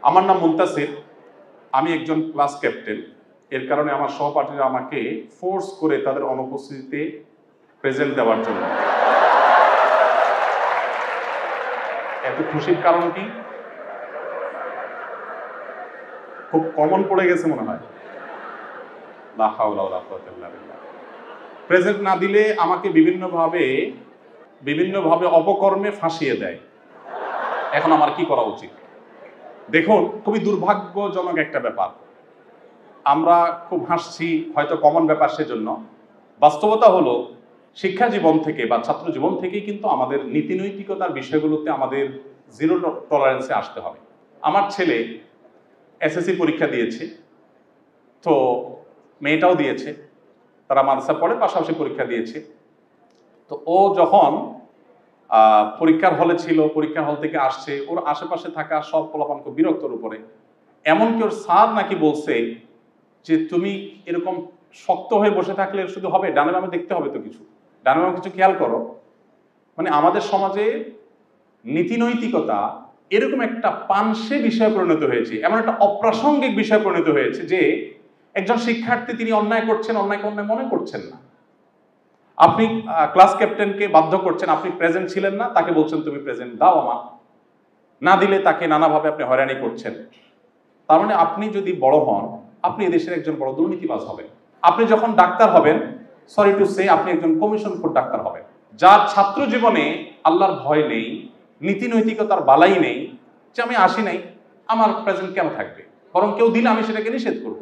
আমার নাম মুনতাসির, আমি একজন ক্লাস ক্যাপ্টেন। এর কারণে আমার সহপাঠীরা আমাকে ফোর্স করে তাদের অনুপস্থিতিতে প্রেজেন্ট দেওয়ার জন্য। এত খুশির কারণ কি? খুব কমন পড়ে গেছে মনে হয়। লা হাওলা ওয়ালা কুওয়াতা ইল্লা বিল্লাহ। প্রেজেন্ট না দিলে আমাকে বিভিন্নভাবে অপকর্মে ফাঁসিয়ে দেয়। এখন আমার কি করা উচিত? দেখুন, খুবই দুর্ভাগ্যজনক একটা ব্যাপার। আমরা খুব হাসছি, হয়তো কমন ব্যাপার সেজন্য। বাস্তবতা হলো শিক্ষা জীবন থেকে বা ছাত্র জীবন থেকেই কিন্তু আমাদের নীতি নৈতিকতার বিষয়গুলোতে আমাদের জিরো টলারেন্সে আসতে হবে। আমার ছেলে এসএসসি পরীক্ষা দিয়েছে, তো মেয়েটাও দিয়েছে, তারা মাদ্রাসা পড়ে, পাশাপাশি পরীক্ষা দিয়েছে। তো ও যখন পরীক্ষার হলে ছিল, পরীক্ষার হল থেকে আসছে, ওর আশেপাশে থাকা সব পোলাপান খুব বিরক্তর উপরে। এমনকি ওর স্যার নাকি বলছে যে তুমি এরকম শক্ত হয়ে বসে থাকলে শুধু হবে, ডানে বামে দেখতে হবে তো কিছু, ডানে বামে কিছু খেয়াল করো। মানে আমাদের সমাজে নীতি নৈতিকতা এরকম একটা পানসে বিষয় পরিণত হয়েছে, এমন একটা অপ্রাসঙ্গিক বিষয় পরিণত হয়েছে যে একজন শিক্ষার্থী তিনি অন্যায় করছেন, অন্যায়কে অন্যায় মনে করছেন না। আপনি ক্লাস ক্যাপ্টেনকে বাধ্য করছেন, আপনি প্রেজেন্ট ছিলেন না, তাকে বলছেন তুমি প্রেজেন্ট দাও আমার, না দিলে তাকে নানাভাবে আপনি হয়রানি করছেন। তার মানে আপনি যদি বড় হন, আপনি এদেশের একজন বড় দুর্নীতিবাজ হবেন। আপনি যখন ডাক্তার হবেন, সরি টু সে, আপনি একজন কমিশন খোর ডাক্তার হবেন। যার ছাত্র জীবনে আল্লাহর ভয় নেই, নীতি নৈতিকতার বালাই নেই, যে আমি আসি নাই, আমার প্রেজেন্ট কেন থাকবে, বরং কেউ দিলে আমি সেটাকে নিষেধ করব।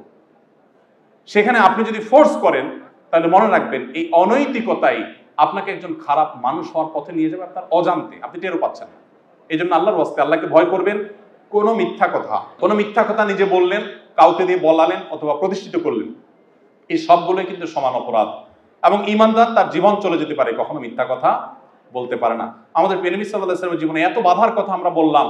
সেখানে আপনি যদি ফোর্স করেন, তাহলে মনে রাখবেন এই অনৈতিকতাই আপনাকে একজন খারাপ মানুষ হওয়ার পথে নিয়ে যাবে, আপনার অজান্তে, আপনি টেরও পাচ্ছেন না। এই জন্য আল্লাহর ওয়াস্তে আল্লাহকে ভয় করবেন। কোনো মিথ্যা কথা নিজে বললেন, কাউকে দিয়ে বলালেন অথবা প্রতিষ্ঠিত করলেন, এই সবগুলোই কিন্তু সমান অপরাধ। এবং ঈমানদার তার জীবন চলে যেতে পারে, কখনো মিথ্যা কথা বলতে পারে না। আমাদের নবী সাল্লাল্লাহু আলাইহি ওয়াসাল্লামের জীবনে এত বাধার কথা আমরা বললাম,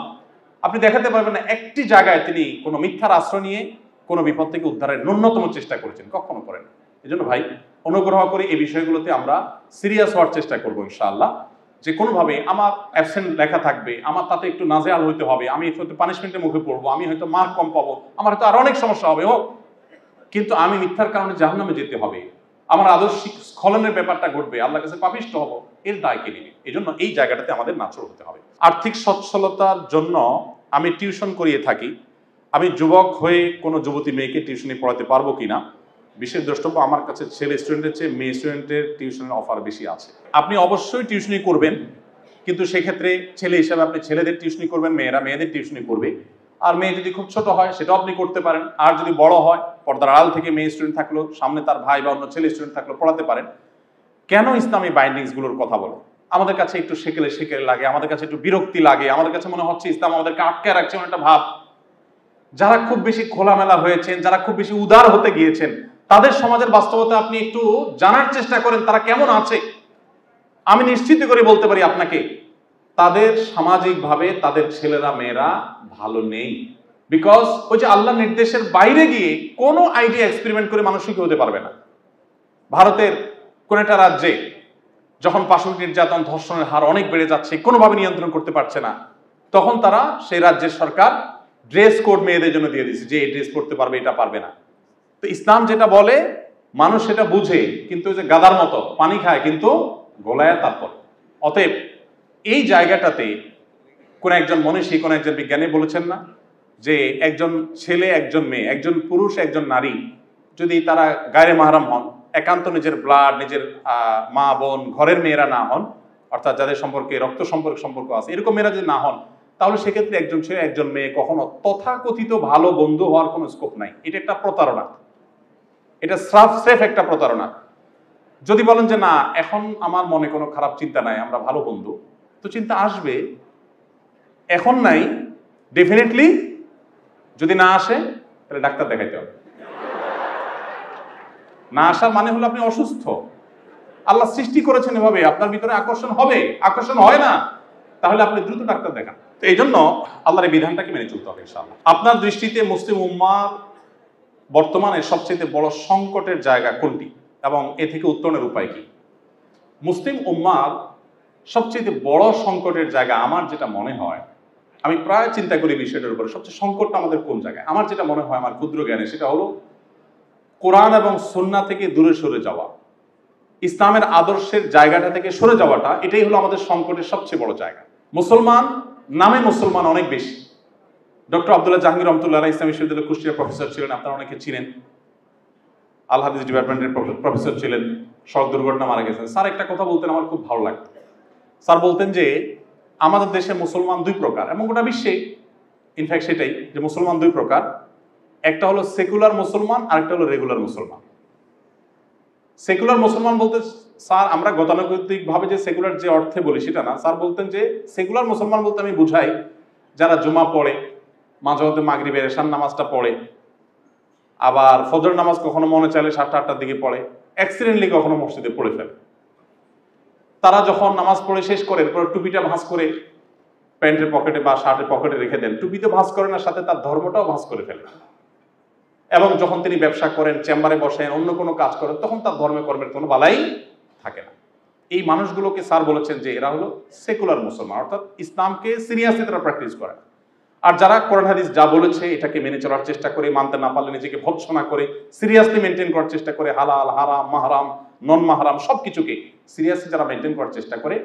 আপনি দেখাতে পারবেন না একটি জায়গায় তিনি কোনো মিথ্যার আশ্রয় নিয়ে কোনো বিপদ থেকে উদ্ধারের ন্যূনতম চেষ্টা করেছেন, কখনো করেন। এই জন্য ভাই, অনুগ্রহ করে এই বিষয়গুলোতে আমরা সিরিয়াস হওয়ার চেষ্টা করবো ইনশাআল্লাহ। যে কোনোভাবে আমার অ্যাবসেন্ট লেখা থাকবে, আমার তাতে একটু নাজেহাল হইতে হবে, আমি হয়তো পানিশমেন্টের মুখে পড়বো, আমি হয়তো মার্ক কম পাবো, আমার হয়তো আরো অনেক সমস্যা হবে, হোক, কিন্তু আমি মিথ্যার কারণে জাহান্নামে যেতে হবে, আমার আদর্শিক স্খলনের ব্যাপারটা ঘটবে, আল্লাহর কাছে পাপিষ্ঠ হব, এর দায় কে নেবে? এই জন্য এই জায়গাটাতে আমাদের নাচর হতে হবে। আর্থিক সচ্ছলতার জন্য আমি টিউশন করিয়ে থাকি। আমি যুবক হয়ে কোনো যুবতী মেয়েকে টিউশনি পড়াতে পারবো কিনা, বিশেষ দ্রষ্টব্য, আমার কাছে ছেলে স্টুডেন্টের চেয়ে মেয়ে স্টুডেন্টের টিউশনের অফার বেশি আছে। আপনি অবশ্যই টিউশনি করবেন, কিন্তু সেক্ষেত্রে ছেলে হিসাবে আপনি ছেলেদের টিউশনি করবেন, মেয়েরা মেয়েদের টিউশনি করবে। আর মেয়ে যদি খুব ছোট হয় সেটাও আপনি করতে পারেন। আর যদি বড় হয়, পর্দার আড়াল থেকে মেয়ে স্টুডেন্ট থাকলো, সামনে তার ভাই বা অন্য ছেলে স্টুডেন্ট থাকলো, পড়াতে পারেন। কেন ইসলামী বাইন্ডিংস গুলোর কথা বলো? আমাদের কাছে একটু সেকেলে লাগে, আমাদের কাছে একটু বিরক্তি লাগে, আমাদের কাছে মনে হচ্ছে ইসলাম আমাদেরকে আটকে রাখছে এমন একটা ভাব। যারা খুব বেশি খোলামেলা হয়েছেন, যারা খুব বেশি উদার হতে গিয়েছেন, তাদের সমাজের বাস্তবতা আপনি একটু জানার চেষ্টা করেন, তারা কেমন আছে। আমি নিশ্চিত করে বলতে পারি আপনাকে, তাদের সামাজিকভাবে তাদের ছেলেরা মেয়েরা ভালো নেই। বিকজ ওই যে আল্লাহ নির্দেশের বাইরে গিয়ে কোনো আইডিয়া এক্সপেরিমেন্ট করে মানুষ সুখী হতে পারবে না। ভারতের কোন একটা রাজ্যে যখন পাশবিক নির্যাতন, ধর্ষণের হার অনেক বেড়ে যাচ্ছে, কোনোভাবে নিয়ন্ত্রণ করতে পারছে না, তখন তারা সেই রাজ্যের সরকার ড্রেস কোড মেয়েদের জন্য দিয়ে দিচ্ছে, যে এই ড্রেস পড়তে পারবে, এটা পারবে না। তো ইসলাম যেটা বলে মানুষ সেটা বুঝে, কিন্তু ওই যে গাদার মতো পানি খায় কিন্তু গোলায় তারপর। অতএব এই জায়গাটাতে কোন একজন মনীষী, কোন একজন বিজ্ঞানী বলেছেন না যে একজন ছেলে একজন মেয়ে, একজন পুরুষ একজন নারী যদি তারা গায়ে মাহরাম হন, একান্ত নিজের ব্লাড, নিজের মা বোন, ঘরের মেয়েরা না হন, অর্থাৎ যাদের সম্পর্কে রক্ত সম্পর্ক আছে, এরকম মেয়েরা যদি না হন, তাহলে সেক্ষেত্রে একজন ছেলে একজন মেয়ে কখনো তথাকথিত ভালো বন্ধু হওয়ার কোনো স্কোপ নাই। এটা একটা প্রতারণা, এটা স্রেফ একটা প্রতারণা। যদি বলেন যে না, এখন আমার মনে কোনো খারাপ চিন্তা নাই, আমরা ভালো বন্ধু, তো চিন্তা আসবে, এখন নাই, ডেফিনেটলি যদি না আসে তাহলে ডাক্তার দেখাইতে হবে। না আসার মানে হলো আপনি অসুস্থ। আল্লাহ সৃষ্টি করেছেন এভাবে, আপনার ভিতরে আকর্ষণ হবে, আকর্ষণ হয় না, তাহলে আপনি দ্রুত ডাক্তার দেখান। তো এই জন্য আল্লাহর এই বিধানটাকে মেনে চলতে হবে ইনশাআল্লাহ। আপনার দৃষ্টিতে মুসলিম উম্মার বর্তমানে সবচেয়ে বড় সংকটের জায়গা কোনটি এবং এ থেকে উত্তরণের উপায় কি? মুসলিম উম্মার সবচেয়ে বড় সংকটের জায়গা আমার যেটা মনে হয়, আমি প্রায় চিন্তা করি বিষয়টার উপরে সবচেয়ে সংকটটা আমাদের কোন জায়গায়। আমার যেটা মনে হয় আমার ক্ষুদ্র জ্ঞানে, সেটা হলো কোরআন এবং সুন্নাহ থেকে দূরে সরে যাওয়া, ইসলামের আদর্শের জায়গাটা থেকে সরে যাওয়াটা, এটাই হলো আমাদের সংকটের সবচেয়ে বড় জায়গা। মুসলমান নামে মুসলমান অনেক বেশি। ডক্টর আব্দুল্লাহ জাহাঙ্গীর রহমতুল্লাহ আলাইহি ইসলামী বিশ্ববিদ্যালয়ের কুষ্টিয়ার প্রফেসর ছিলেন, আপনারা অনেকে চিনেন। আল হাদিস ডিপার্টমেন্টের প্রফেসর ছিলেন, সড়ক দুর্ঘটনা মারা গেছেন। স্যার একটা কথা বলতেন, আমার খুব ভালো লাগতো। স্যার বলতেন যে আমাদের দেশে মুসলমান দুই প্রকার, এবং গোটা বিশ্বে ইনফ্যাক্ট সেটাই, যে মুসলমান দুই প্রকার। একটা হলো সেকুলার মুসলমান, আরেকটা হলো রেগুলার মুসলমান। সেকুলার মুসলমান বলতে স্যার আমরা গতানুগতিকভাবে যে সেকুলার যে অর্থে বলি সেটা না। স্যার বলতেন যে সেকুলার মুসলমান বলতে আমি বুঝাই যারা জুমা পড়ে, মাঝে মধ্যে মাগরিবের এশার নামাজটা পড়ে, আবার ফজর নামাজ কখনো মনে চাইলে 7টা-8টার দিকে পড়ে, অ্যাক্সিডেন্টলি কখনো মসজিদে পড়ে ফেলে। তারা যখন নামাজ পড়ে শেষ করে এরপর টুপিটা ভাঁজ করে প্যান্টের পকেটে বা শার্টের পকেটে রেখে দেন। টুপি তো ভাঁজ করেন, আর সাথে তার ধর্মটাও ভাঁজ করে ফেলে। এবং যখন তিনি ব্যবসা করেন, চেম্বারে বসেন, অন্য কোনো কাজ করেন, তখন তার ধর্মে কর্মের কোনো বালাই থাকে না। এই মানুষগুলোকে স্যার বলেছেন যে এরা হলো সেকুলার মুসলমান, অর্থাৎ ইসলামকে সিরিয়াসলি তারা প্র্যাকটিস করে। আর যারা কোরআন হাদিস যা বলেছে এটাকে মেনে চলার চেষ্টা করে, মানতে না পারলে নিজেকে ভৎসনা করে, সিরিয়াসলি মেনটেন করার চেষ্টা করে, হালাল হারাম মাহরাম নন মাহরাম সবকিছুকে সিরিয়াসলি যারা মেনটেন করার চেষ্টা করে,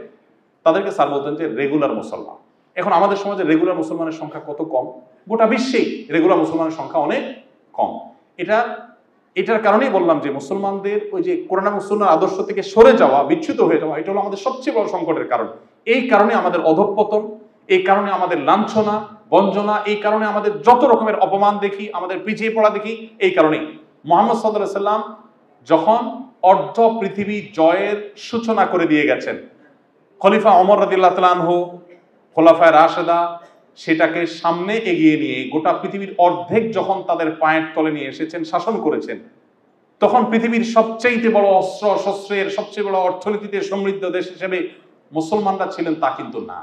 তাদেরকে স্যার বলতেন যে রেগুলার মুসলমান। এখন আমাদের সমাজে রেগুলার মুসলমানের সংখ্যা কত কম, গোটা বিশ্বেই রেগুলার মুসলমানের সংখ্যা অনেক কম। এটার কারণেই বললাম যে মুসলমানদের ওই যে কোরআন এবং সুন্নাহর আদর্শ থেকে সরে যাওয়া, বিচ্যুত হয়ে যাওয়া, এটা হলো আমাদের সবচেয়ে বড় সংকটের কারণ। এই কারণে আমাদের অধঃপতন, এই কারণে আমাদের লাঞ্ছনা বঞ্চনা, এই কারণে আমাদের যত রকমের অপমান দেখি, আমাদের পিছিয়ে পড়া দেখি, এই কারণেই। মুহাম্মদ সাল্লাল্লাহু আলাইহি সাল্লাম যখন অর্ধ পৃথিবী জয়ের সূচনা করে দিয়ে গেছেন, খলিফা ওমর রাদিয়াল্লাহু তাআলা আনহু, খোলাফায়ে রাশেদা সেটাকে সামনে এগিয়ে নিয়ে গোটা পৃথিবীর অর্ধেক যখন তাদের পায়ের তলে নিয়ে এসেছেন, শাসন করেছেন, তখন পৃথিবীর সবচেয়ে বড় অস্ত্র শস্ত্রের, সবচেয়ে বড় অর্থনীতিতে সমৃদ্ধ দেশ হিসেবে মুসলমানরা ছিলেন তা কিন্তু না।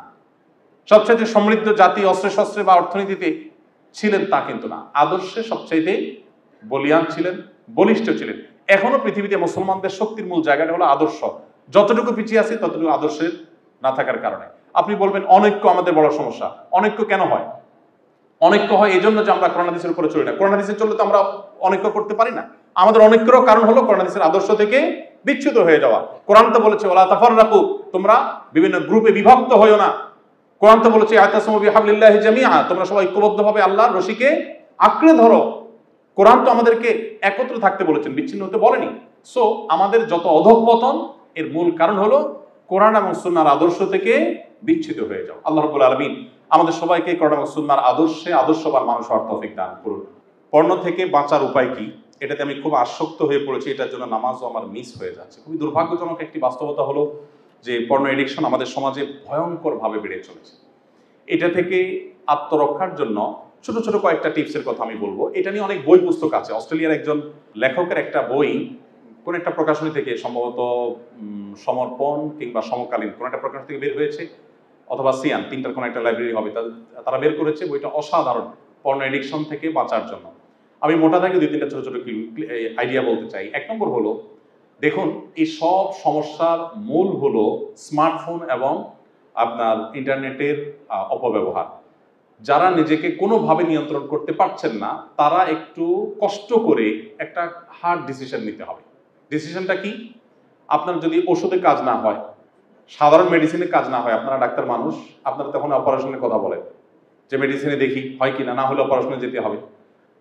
সবচেয়ে সমৃদ্ধ জাতি অস্ত্রে শস্ত্রে বা অর্থনীতিতে ছিলেন তা কিন্তু না। আদর্শে সবচাইতে বলিয়ান ছিলেন, বলিষ্ঠ ছিলেন। এখনো পৃথিবীতে মুসলমানদের শক্তির মূল জায়গাটা হলো আদর্শ। যতটুকু পিছিয়ে আছে ততটুকু আদর্শের না থাকার কারণে। আপনি বলবেন অনৈক্য আমাদের বড় সমস্যা। অনৈক্য কেন হয়? অনৈক্য হয় এই জন্য যে আমরা কোরআন হাদিসের উপরে চলি না। কোরআন হাদিসে চললে তো আমরা অনৈক্য করতে পারি না। আমাদের অনৈক্যের কারণ হলো কোরআন হাদিসের আদর্শ থেকে বিচ্যুত হয়ে যাওয়া। কোরআন তো বলেছে ওয়ালা তাফাররাকু, তোমরা বিভিন্ন গ্রুপে বিভক্ত হইও না। কোরআন তো বলেছে আতাসমু বিহাবলিল্লাহি জামিআ, তোমরা সবাই ঐক্যবদ্ধভাবে আল্লাহর রশিকে আঁকড়ে ধরো। কোরআন তো আমাদেরকে একত্র থাকতে বলেছেন, বিচ্ছিন্ন হতে বলেনি। সো আমাদের যত অধঃপতন এর মূল কারণ হলো কোরআন এবং সুন্নাহর আদর্শ থেকে বিচ্ছিত হয়ে যাও। আল্লাহ রাব্বুল আলামিন আমাদের সবাইকে কোরআন এবং সুন্নাহর আদর্শে আদর্শবান মানুষ হওয়ার তৌফিক দান করুন। পর্নো থেকে বাঁচার উপায় কি? এটাতে আমি খুব আসক্ত হয়ে পড়েছি, এটার জন্য নামাজও আমার মিস হয়ে যাচ্ছে। খুবই দুর্ভাগ্যজনক একটি বাস্তবতা হলো যে পর্নো এডিকশন আমাদের সমাজে ভয়ঙ্করভাবে বেড়ে চলেছে। এটা থেকে আত্মরক্ষার জন্য ছোট ছোট কয়েকটা টিপসের কথা আমি বলবো। এটা নিয়ে অনেক বই পুস্তক আছে। অস্ট্রেলিয়ার একজন লেখকের একটা বই কোন একটা প্রকাশনী থেকে, সম্ভবত সমর্পণ কিংবা সমকালীন কোন একটা প্রকাশনী থেকে বের হয়েছে, অথবা সিয়ান, তিনটার কোন একটা লাইব্রেরি হবে, তারা বের করেছে। বইটা অসাধারণ, পর্নো এডিকশন থেকে বাঁচার জন্য। আমি মোটা দাগে 2-3টা ছোট ছোট আইডিয়া বলতে চাই। 1 নম্বর হলো, দেখুন এই সব সমস্যার মূল হলো স্মার্টফোন এবং আপনার ইন্টারনেটের অপব্যবহার। যারা নিজেকে কোনোভাবে নিয়ন্ত্রণ করতে পারছেন না, তারা একটু কষ্ট করে একটা হার্ড ডিসিশন নিতে হবে। ডিসিশনটা কি? আপনার যদি ওষুধে কাজ না হয়, সাধারণ মেডিসিনে কাজ না হয়, আপনারা ডাক্তার মানুষ, আপনারা তখন অপারেশনের কথা বলেন যে মেডিসিনে দেখি হয় কিনা, না হলে অপারেশনে যেতে হবে।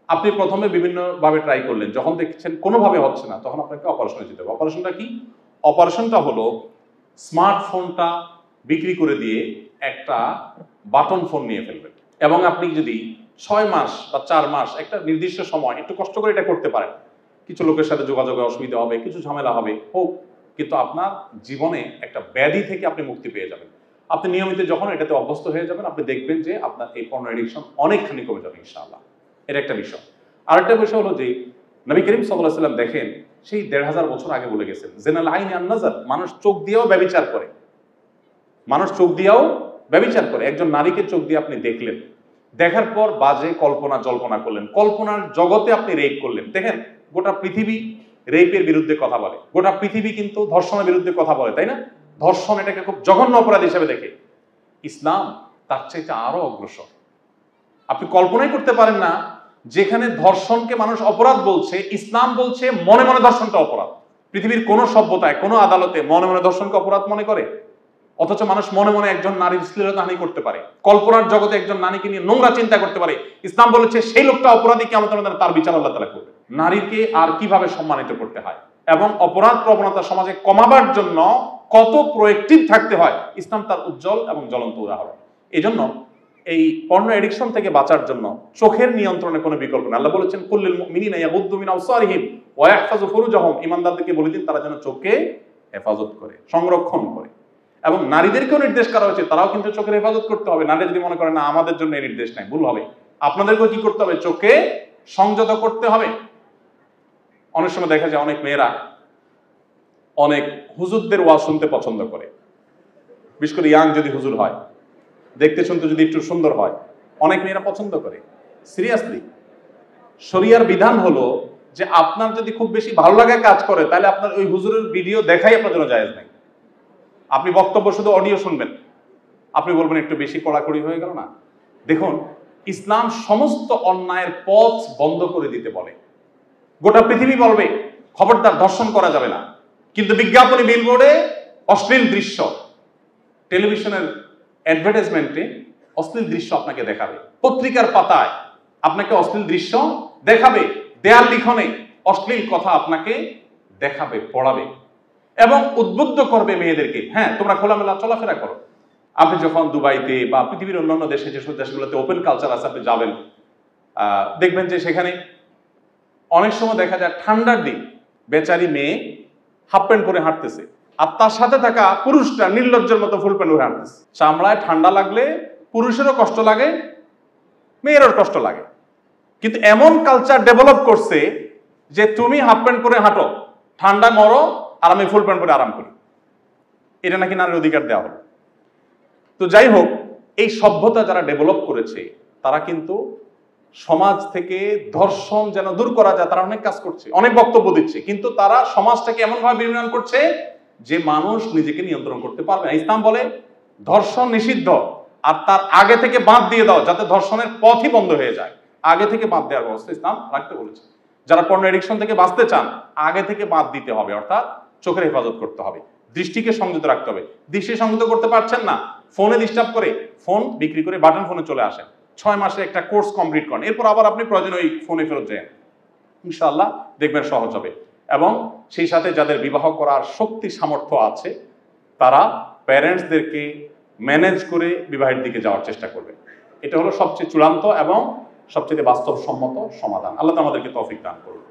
আপনি প্রথমে বিভিন্নভাবে ট্রাই করলেন, যখন দেখছেন কোনোভাবে হচ্ছে না, তখন আপনাকে অপারেশনে যেতে হবে। অপারেশনটা কি? অপারেশনটা হলো স্মার্টফোনটা বিক্রি করে দিয়ে একটা বাটন ফোন নিয়ে ফেলবেন। এবং আপনি যদি 6 মাস বা 4 মাস একটা নির্দিষ্ট সময় একটু কষ্ট করে এটা করতে পারেন, কিছু লোকের সাথে যোগাযোগে অসুবিধা হবে, কিছু ঝামেলা হবে, হোক, কিন্তু আপনার জীবনে একটা ব্যাধি থেকে আপনি মুক্তি পেয়ে যাবেন। আপনি নিয়মিত যখন এটাতে অভ্যস্ত হয়ে যাবেন, আপনি দেখবেন যে আপনার এই পর্নো এডিকশন অনেকখানি কমে যাবে ইনশাআল্লাহ। এটা একটা বিষয়। আরেকটা বিষয় হলো যে নবী করিম সাল্লাল্লাহু আলাইহি ওয়াসাল্লাম দেখেন সেই 1500 বছর আগে বলে গেছেন, জেনাল আইন আন নাজার, মানুষ চোখ দিয়েও ব্যভিচার করে। মানুষ চোখ দিয়েও ব্যভিচার করে। একজন নারীকে চোখ দিয়ে আপনি দেখলেন, দেখার পর বাজে কল্পনা জল্পনা করলেন, কল্পনার জগতে আপনি রেপ করলেন। দেখেন গোটা পৃথিবী রেপের বিরুদ্ধে কথা বলে, গোটা পৃথিবী কিন্তু ধর্ষণের বিরুদ্ধে কথা বলে, তাই না? ধর্ষণ এটাকে খুব জঘন্য অপরাধ হিসেবে দেখে। ইসলাম তার চাইতে আরো অগ্রসর। আপনি কল্পনাই করতে পারেন না, যেখানে ধর্ষণকে মানুষ অপরাধ বলছে, ইসলাম বলছে মনে মনে ধর্ষণটা অপরাধ। পৃথিবীর কোন সভ্যতায়, কোন আদালতে মনে মনে ধর্ষণকে অপরাধ মনে করে? অথচ মানুষ মনে মনে একজন নারীর শ্লীলতাহানি করতে পারে, কল্পনার জগতে একজন নারীকে নিয়ে নোংরা চিন্তা করতে পারে। ইসলাম বলেছে সেই লোকটা অপরাধী, কিয়ামতের ময়দানে তার বিচার আল্লাহ তাআলা করবে। নারীকে আর কিভাবে সম্মানিত করতে হয় এবং অপরাধ প্রবণতা সমাজে কমাবার জন্য কত প্রোঅ্যাক্টিভ থাকতে হয়, ইসলাম তার উজ্জ্বল এবং জ্বলন্ত উদাহরণ। এই জন্য এই পর্ন এডিকশন থেকে বাঁচার জন্য চোখের নিয়ন্ত্রণে কোনো বিকল্প নেই। আল্লাহ বলেছেন কুল্লিল মুমিনিনা ইয়াগুদ্দু মিন আবসারিহিম ওয়া ইয়াহফাযু ফুরুজাহুম, ঈমানদারদেরকে বলে দিন তারা যেন চোখকে হেফাজত করে, সংরক্ষণ করে। এবং নারীদেরকেও নির্দেশ করা হয়েছে তারাও কিন্তু চোখের হেফাজত করতে হবে। নারী যদি মনে করে না আমাদের জন্য এই নির্দেশ নাই, ভুল হবে। আপনাদেরকেও কি করতে হবে? চোখে সংযত করতে হবে। অনেক সময় দেখা যায় অনেক মেয়েরা অনেক হুজুরদের ওয়াজ শুনতে পছন্দ করে, বিশেষ করে ইয়াং যদি হুজুর হয়, দেখতে শুনতে যদি একটু সুন্দর হয়, অনেক মেয়েরা পছন্দ করে। সিরিয়াসলি শরিয়ার বিধান হলো যে আপনার যদি খুব বেশি ভালো লাগে কাজ করে, তাহলে আপনার ওই হুজুরের ভিডিও দেখাই আপনার জন্য জায়েজ নাই। আপনি বক্তব্য শুধু অডিও শুনবেন, আপনি বলবেন একটু বেশি কড়াকড়ি হয়ে গেল না। দেখুন, ইসলাম সমস্ত অন্যায়ের পথ বন্ধ করে দিতে বলে। গোটা পৃথিবী বলবে খবরদার ধর্ষণ করা যাবে না, কিন্তু বিজ্ঞাপনী বিলবোর্ডে অশ্লীল দৃশ্য, টেলিভিশনের অ্যাডভার্টাইজমেন্টে অশ্লীল দৃশ্য আপনাকে দেখাবে, পত্রিকার পাতায় আপনাকে অশ্লীল দৃশ্য দেখাবে, দেয়াল লিখনে অশ্লীল কথা আপনাকে দেখাবে, পড়াবে এবং উদ্বুদ্ধ করবে মেয়েদেরকে, হ্যাঁ তোমরা খোলামেলা চলাফেরা করো। আপনি যখন দুবাইতে বা পৃথিবীর অন্যান্য দেশে, যেসব দেশগুলোতে ওপেন কালচার আছে, আপনি যাবেন, দেখবেন যে সেখানে অনেক সময় দেখা যায় ঠান্ডার দিন বেচারি মেয়ে হাফ প্যান্ট পরে হাঁটতেছে, আর তার সাথে থাকা পুরুষটা নির্লজ্জের মতো ফুল প্যান্ট পরে হাঁটতেছে। চামড়ায় ঠান্ডা লাগলে পুরুষেরও কষ্ট লাগে, মেয়েরও কষ্ট লাগে। কিন্তু এমন কালচার ডেভেলপ করছে যে তুমি হাফ প্যান্ট পরে হাঁটো, ঠান্ডা মরো, আর আমি ফুল প্যান্ট পরে আরাম করি। এটা নাকি নারীর অধিকার দেওয়া হলো। তো যাই হোক, এই সভ্যতা যারা ডেভেলপ করেছে তারা কিন্তু সমাজ থেকে ধর্ষণ যেন দূর করা যায় তারা অনেক কাজ করছে, অনেক বক্তব্য দিচ্ছে, কিন্তু তারা সমাজটাকে এমন ভাবে বিনির্মাণ করছে যে মানুষ নিজেকে নিয়ন্ত্রণ করতে পারবে না। ইসলাম বলে ধর্ষণ নিষিদ্ধ, আর তার আগে থেকে বাঁধ দিয়ে দাও যাতে ধর্ষণের পথই বন্ধ হয়ে যায়। আগে থেকে বাঁধ দেওয়ার ব্যবস্থা ইসলাম রাখতে বলেছে। যারা পর্ন এডিকশন থেকে বাঁচতে চান, আগে থেকে বাঁধ দিতে হবে, অর্থাৎ চোখের হেফাজত করতে হবে, দৃষ্টিকে সংযত রাখতে হবে। দৃষ্টি সংযত করতে পারছেন না, ফোনে ডিস্টার্ব করে ফোন বিক্রি করে বাটন ফোনে চলে আসেন, 6 মাসে একটা কোর্স কমপ্লিট করেন, এরপর আবার আপনি প্রয়োজন ওই ফোনে ফেরত যান, ইনশাআল্লাহ দেখবেন সহজ হবে। এবং সেই সাথে যাদের বিবাহ করার শক্তি সামর্থ্য আছে তারা প্যারেন্টসদেরকে ম্যানেজ করে বিবাহের দিকে যাওয়ার চেষ্টা করবে। এটা হলো সবচেয়ে চূড়ান্ত এবং সবচেয়ে বাস্তবসম্মত সমাধান। আল্লাহ আমাদেরকে তৌফিক দান করুন।